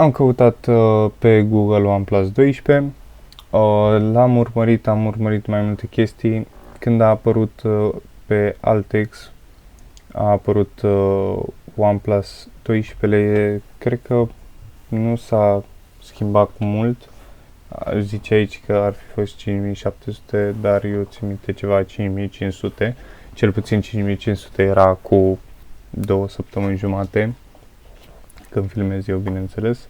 Am căutat pe Google OnePlus 12, l-am urmărit, am urmărit mai multe chestii. Când a apărut pe Altex, a apărut OnePlus 12, cred că nu s-a schimbat cu mult. Zice aici că ar fi fost 5700, dar eu țin minte ceva 5500. Cel puțin 5500 era cu 2 săptămâni jumate, când filmez eu, bineînțeles.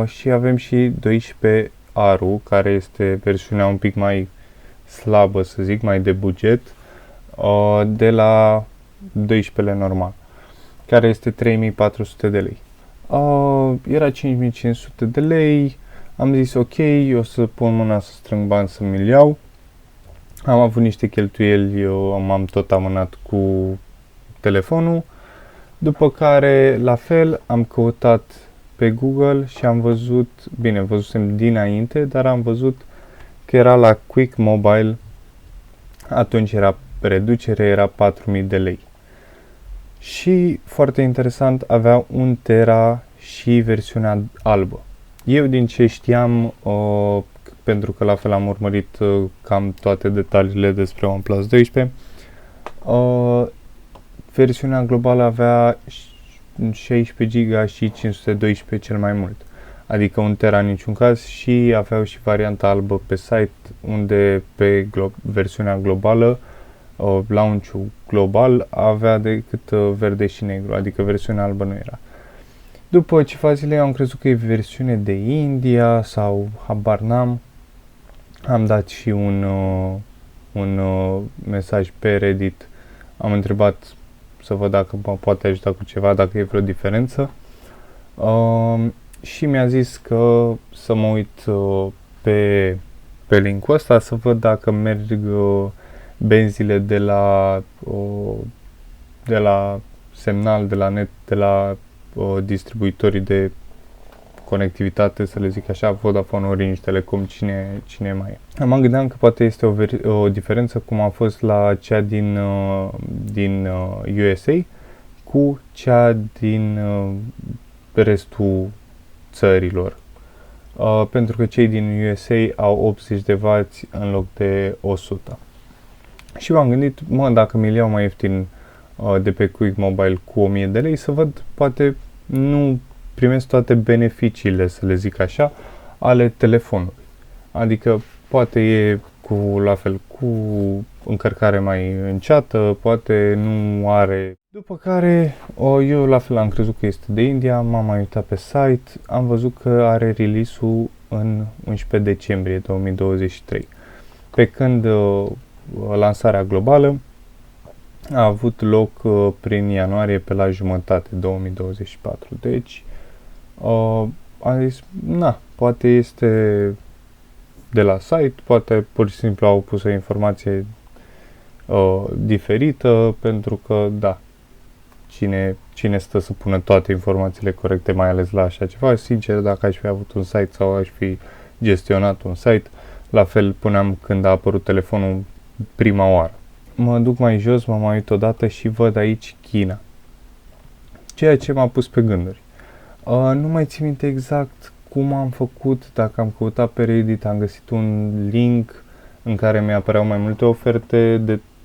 Și avem și 12 Aru, care este versiunea un pic mai slabă, să zic, mai de buget, de la 12 normal, care este 3400 de lei. Era 5500 de lei, am zis ok, eu să pun mâna să strâng bani să mi-l iau. Am avut niște cheltuieli, eu m-am tot amânat cu telefonul, după care, la fel, am căutat pe Google și am văzut, bine, văzusem dinainte, dar am văzut că era la Quick Mobile, atunci era reducere, era 4000 de lei. Și, foarte interesant, avea 1 tera și versiunea albă. Eu, din ce știam, pentru că la fel am urmărit cam toate detaliile despre OnePlus 12, versiunea globală avea 16 GB și 512 cel mai mult, adică 1 tera în niciun caz, și aveau și varianta albă pe site, unde pe versiunea globală, launch-ul global, avea decât verde și negru, adică versiunea albă nu era. După ceva zile am crezut că e versiune de India sau habar n-am. Am dat și un mesaj pe Reddit, am întrebat să văd dacă mă poate ajuta cu ceva, dacă e vreo diferență. Și mi-a zis că să mă uit pe link-ul ăsta să văd dacă merg benzile de la semnal, de la net, de la distribuitorii de conectivitate, să le zic așa, Vodafone, Orange, Telecom, cine mai e. Mă gândeam că poate este o diferență cum a fost la cea din USA cu cea din restul țărilor. Pentru că cei din USA au 80 de W în loc de 100. Și m-am gândit, dacă mi-l iau mai ieftin de pe Quick Mobile cu 1000 de lei, să văd, poate nu primesc toate beneficiile, să le zic așa, ale telefonului. Adică poate e la fel cu încărcare mai înceată, poate nu are. După care eu la fel am crezut că este de India, m-am mai uitat pe site, am văzut că are release-ul în 11 decembrie 2023. Pe când lansarea globală a avut loc prin ianuarie, pe la jumătate 2024. Deci am zis, poate este de la site, poate pur și simplu au pus o informație diferită, pentru că, cine stă să pună toate informațiile corecte, mai ales la așa ceva. Sincer, dacă aș fi avut un site sau aș fi gestionat un site, la fel puneam când a apărut telefonul prima oară. Mă duc mai jos, mă mai uit odată și văd aici China. Ceea ce m-a pus pe gânduri. Nu mai țin minte exact cum am făcut, dacă am căutat pe Reddit, am găsit un link în care mi apăreau mai multe oferte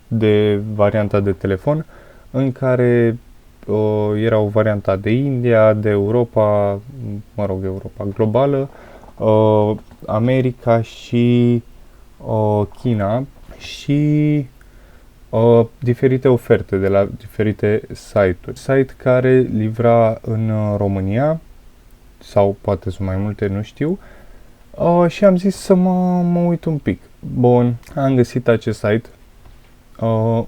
de varianta de telefon, în care erau varianta de India, de Europa, Europa globală, America și China, și diferite oferte de la diferite site-uri. Site care livra în România, sau poate sunt mai multe, nu știu, și am zis să mă uit un pic. Bun, am găsit acest site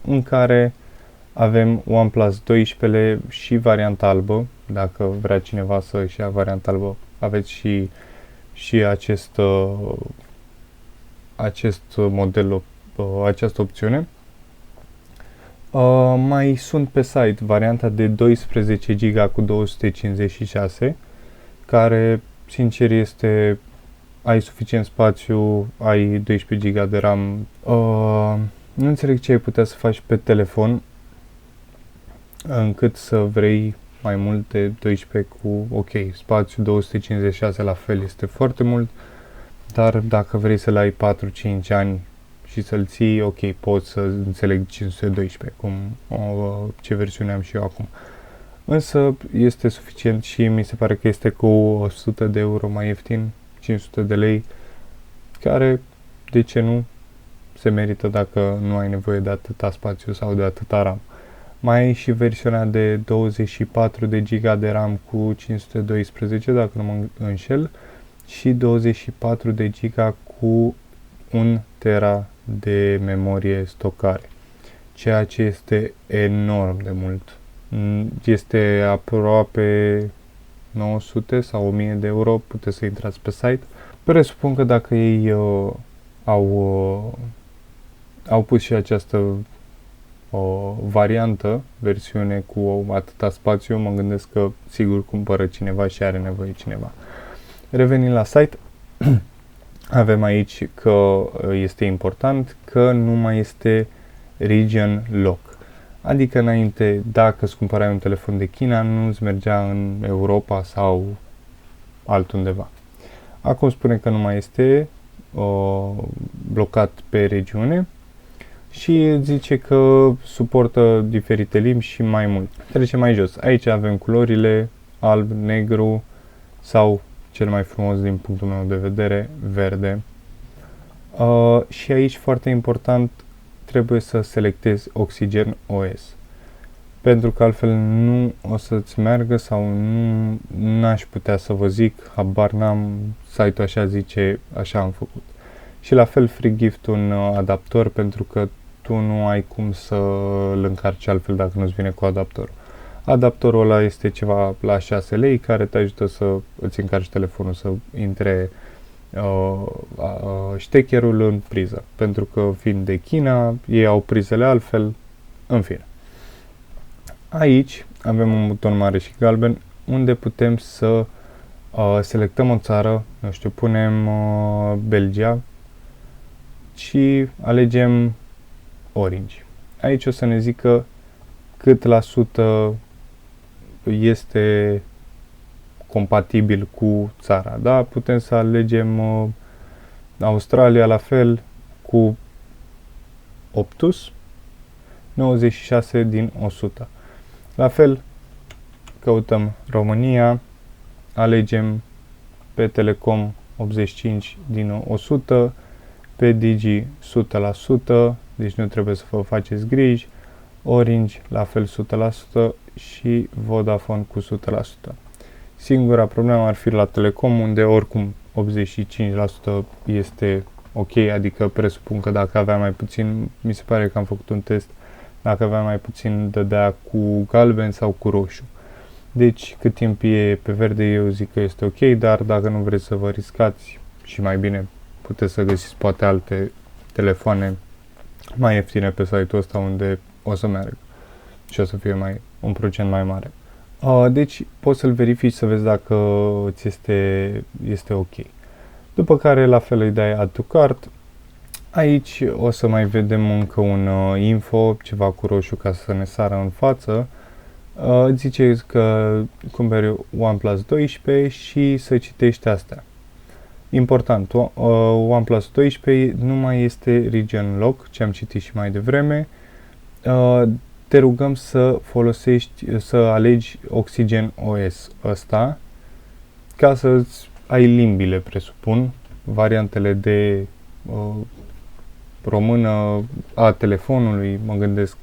în care avem OnePlus 12 și varianta albă. Dacă vrea cineva să-și ia varianta albă, aveți și acest model, această opțiune. Mai sunt pe site varianta de 12 GB cu 256, care, sincer, ai suficient spațiu, ai 12 GB de RAM. Nu înțeleg ce ai putea să faci pe telefon încât să vrei mai multe, 12 cu, ok, spațiu 256 la fel este foarte mult, dar dacă vrei să-l ai 4-5 ani și să-l ții, ok, poți să înțeleg 512, ce versiune am și eu acum. Însă este suficient și mi se pare că este cu 100 de euro mai ieftin, 500 de lei, care, de ce nu, se merită dacă nu ai nevoie de atâta spațiu sau de atâta RAM. Mai ai și versiunea de 24 de GB de RAM cu 512, dacă nu mă înșel, și 24 de GB cu 1 tera de memorie stocare, ceea ce este enorm de mult. Este aproape 900 sau 1000 de euro, puteți să intrați pe site. Presupun că dacă ei au pus și această variantă, versiune cu atâta spațiu, mă gândesc că sigur cumpără cineva și are nevoie cineva. Revenind la site, avem aici că este important că nu mai este region lock. Adică înainte, dacă îți cumpărai un telefon de China, nu îți mergea în Europa sau altundeva. Acum spune că nu mai este blocat pe regiune și zice că suportă diferite limbi și mai mult. Trecem mai jos. Aici avem culorile alb, negru sau cel mai frumos din punctul meu de vedere, verde. Și aici, foarte important, trebuie să selectezi Oxygen OS. Pentru că altfel nu o să-ți meargă sau nu n-aș putea să vă zic, habar n-am, site-ul așa zice, așa am făcut. Și la fel free gift un adaptor, pentru că tu nu ai cum să-l încarci altfel dacă nu-ți vine cu adaptorul. Adaptorul ăla este ceva la 6 lei care te ajută să îți încarci telefonul, să intre ștecherul în priză, pentru că fiind de China, ei au prizele altfel, în fine. Aici avem un buton mare și galben unde putem să selectăm o țară, nu știu, punem Belgia și alegem Orange. Aici o să ne zică cât la sută este compatibil cu țara. Da? Putem să alegem Australia la fel cu Optus, 96 din 100. La fel, căutăm România, alegem pe Telecom 85 din 100, pe Digi 100%, deci nu trebuie să vă faceți griji, Orange la fel 100% și Vodafone cu 100%. Singura problemă ar fi la Telecom, unde oricum 85% este ok, adică presupun că dacă avea mai puțin, mi se pare că am făcut un test, dacă avea mai puțin dădea cu galben sau cu roșu. Deci cât timp e pe verde eu zic că este ok, dar dacă nu vreți să vă riscați și mai bine puteți să găsiți poate alte telefoane mai ieftine pe site-ul ăsta unde o să meargă și o să fie un procent mai mare. Deci poți să-l verifici să vezi dacă ți este ok. După care la fel îi dai Add to Cart. Aici o să mai vedem încă un info, ceva cu roșu ca să ne sară în față. Zice că cumperi OnePlus 12 și să citești astea. Important, OnePlus 12 nu mai este region lock, ce am citit și mai devreme. Te rugăm să să alegi Oxygen OS ăsta ca să ai limbile, presupun, variantele de română a telefonului, mă gândesc,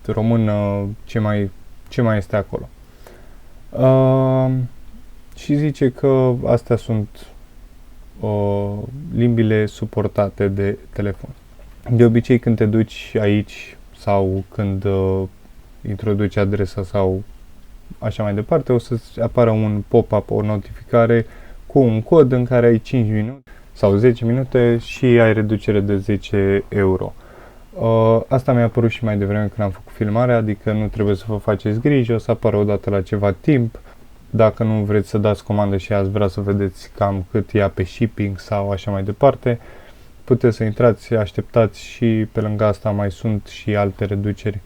română, ce mai este acolo. Și zice că astea sunt limbile suportate de telefon. De obicei când te duci aici sau când introduci adresa sau așa mai departe, o să-ți apară un pop-up, o notificare cu un cod în care ai 5 minute sau 10 minute și ai reducere de 10 euro. Asta mi-a apărut și mai devreme când am făcut filmarea, adică nu trebuie să vă faceți griji, o să apară odată la ceva timp. Dacă nu vreți să dați comandă și ați vrea să vedeți cam cât ia pe shipping sau așa mai departe, puteți să intrați, așteptați și pe lângă asta mai sunt și alte reduceri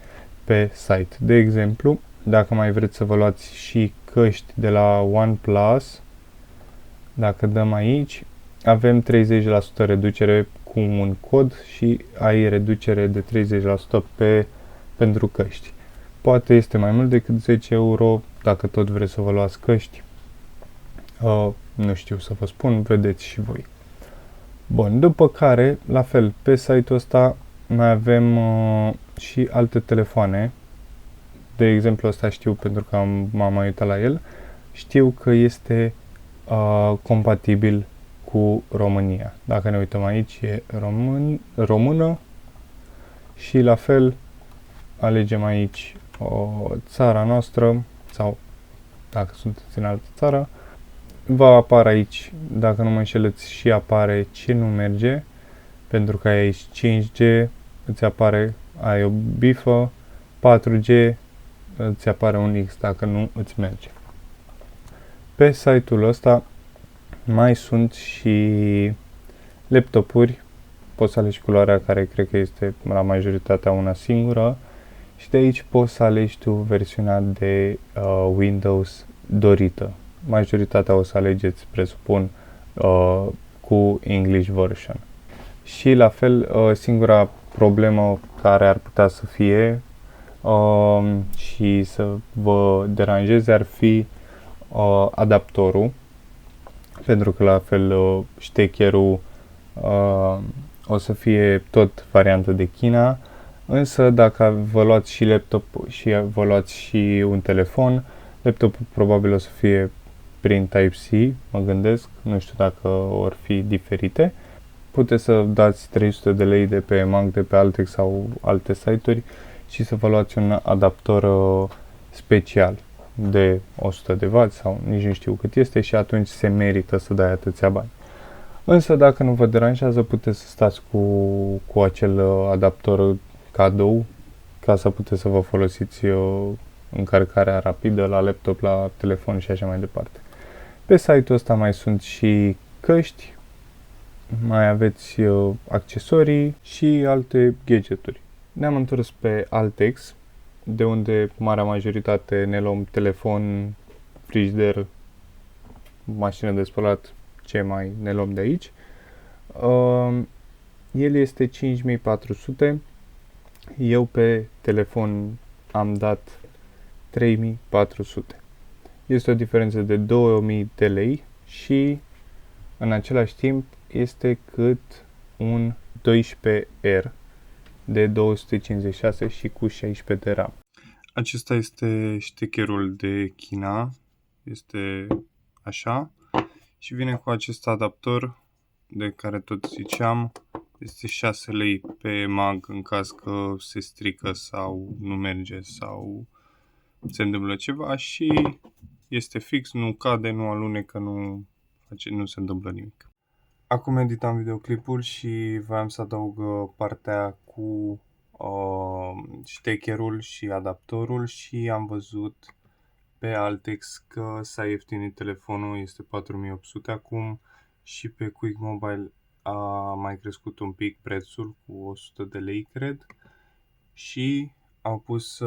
pe site. De exemplu, dacă mai vreți să vă luați și căști de la OnePlus, dacă dăm aici, avem 30% reducere cu un cod și ai reducere de 30% pentru căști. Poate este mai mult decât 10 euro, dacă tot vreți să vă luați căști. Nu știu să vă spun, vedeți și voi. Bun, după care, la fel, pe site-ul ăsta mai avem și alte telefoane. De exemplu, ăsta știu pentru că m-am mai uitat la el. Știu că este compatibil cu România. Dacă ne uităm aici, e română și la fel alegem aici țara noastră sau dacă sunteți în altă țară, va apare aici, dacă nu mă înșelăți, și apare ce nu merge, pentru că ai aici 5G, îți apare, ai o bifă, 4G, îți apare un X dacă nu îți merge. Pe site-ul ăsta mai sunt și laptopuri, poți să alegi culoarea care cred că este la majoritatea una singură și de aici poți să alegi tu versiunea de Windows dorită. Majoritatea o să alegeți, presupun, cu English version. Și la fel, singura problemă care ar putea să fie și să vă deranjeze ar fi adaptorul, pentru că la fel ștecherul o să fie tot variantă de China, însă dacă vă luați și laptop și vă luați și un telefon, laptopul probabil o să fie prin Type-C, mă gândesc, nu știu dacă or fi diferite. Puteți să dați 300 de lei de pe EMAG, de pe Altex sau alte site-uri și să vă luați un adaptor special de 100 de W sau nici nu știu cât este și atunci se merită să dai atâția bani. Însă dacă nu vă deranjează, puteți să stați cu acel adaptor cadou ca să puteți să vă folosiți încărcarea rapidă la laptop, la telefon și așa mai departe. Pe site-ul ăsta mai sunt și căști, mai aveți accesorii și alte gadgeturi. Ne-am întors pe Altex, de unde marea majoritate ne luăm telefon, frigider, mașină de spălat, ce mai ne luăm de aici. El este 5400, eu pe telefon am dat 3400. Este o diferență de 2000 de lei și în același timp este cât un 12R de 256 și cu 16 de RAM. Acesta este ștecherul de China, este așa și vine cu acest adaptor de care tot ziceam, este 6 lei pe mag în caz că se strică sau nu merge sau se întâmplă ceva și este fix, nu cade, nu alunecă, nu se întâmplă nimic. Acum editam videoclipul și voiam să adaug partea cu ștecherul și adaptorul și am văzut pe Altex că s-a ieftinit telefonul, este 4800 acum și pe Quick Mobile a mai crescut un pic prețul cu 100 de lei, cred, și au pus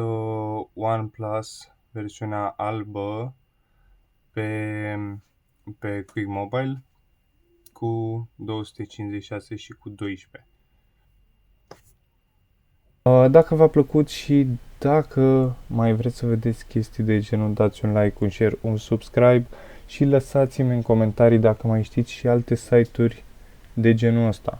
OnePlus versiunea albă pe Quick Mobile cu 256 și cu 12. Dacă v-a plăcut și dacă mai vreți să vedeți chestii de genul, dați un like, un share, un subscribe și lăsați-mi în comentarii dacă mai știți și alte site-uri de genul ăsta.